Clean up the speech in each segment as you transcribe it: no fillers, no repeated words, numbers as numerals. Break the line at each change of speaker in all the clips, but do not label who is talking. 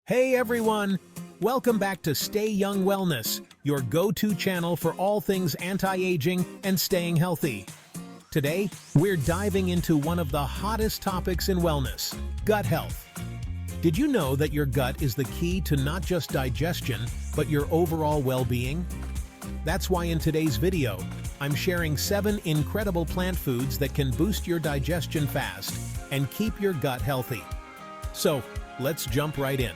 Hey everyone! Welcome back to Stay Young Wellness, your go-to channel for all things anti-aging and staying healthy. Today, we're diving into one of the hottest topics in wellness, gut health. Did you know that your gut is the key to not just digestion, but your overall well-being? That's why in today's video, I'm sharing 7 incredible plant foods that can boost your digestion fast and keep your gut healthy. So, let's jump right in.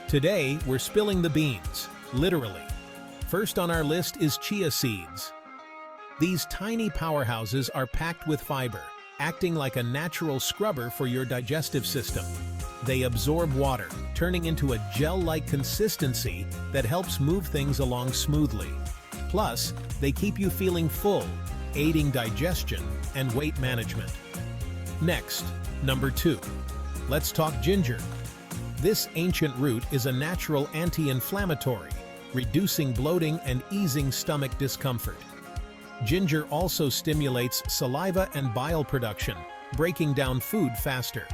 Today, we're spilling the beans, literally. First on our list is chia seeds. These tiny powerhouses are packed with fiber, acting like a natural scrubber for your digestive system. They absorb water, turning into a gel-like consistency that helps move things along smoothly. Plus, they keep you feeling full, aiding digestion and weight management. Next, number 2. Let's talk ginger. This ancient root is a natural anti-inflammatory, reducing bloating and easing stomach discomfort. Ginger also stimulates saliva and bile production, breaking down food faster.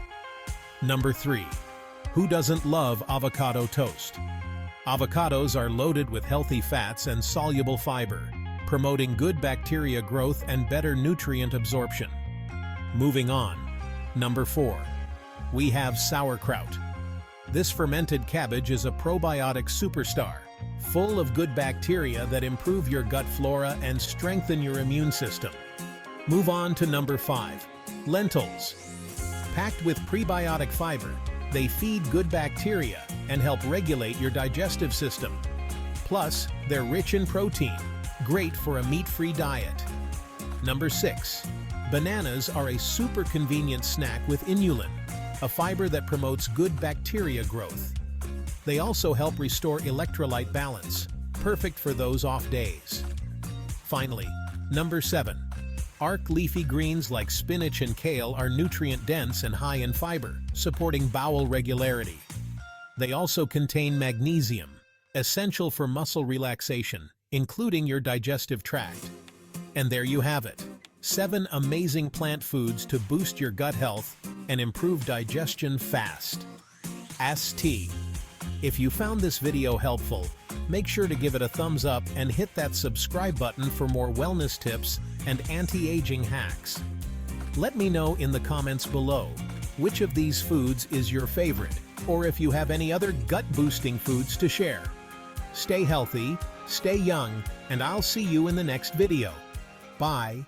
Number 3. Who doesn't love avocado toast? Avocados are loaded with healthy fats and soluble fiber, promoting good bacteria growth and better nutrient absorption. Moving on. Number 4. We have sauerkraut. This fermented cabbage is a probiotic superstar, full of good bacteria that improve your gut flora and strengthen your immune system. Move on to number 5. Lentils. Packed with prebiotic fiber, they feed good bacteria and help regulate your digestive system. Plus, they're rich in protein, great for a meat-free diet. Number 6. Bananas are a super convenient snack with inulin, a fiber that promotes good bacteria growth. They also help restore electrolyte balance, perfect for those off days. Finally, number 7. Arc leafy greens like spinach and kale are nutrient-dense and high in fiber, supporting bowel regularity. They also contain magnesium, essential for muscle relaxation, including your digestive tract. And there you have it. 7 amazing plant foods to boost your gut health and improve digestion fast. St. If you found this video helpful, make sure to give it a thumbs up and hit that subscribe button for more wellness tips and anti-aging hacks. Let me know in the comments below which of these foods is your favorite, or if you have any other gut-boosting foods to share. Stay healthy, stay young, and I'll see you in the next video. Bye.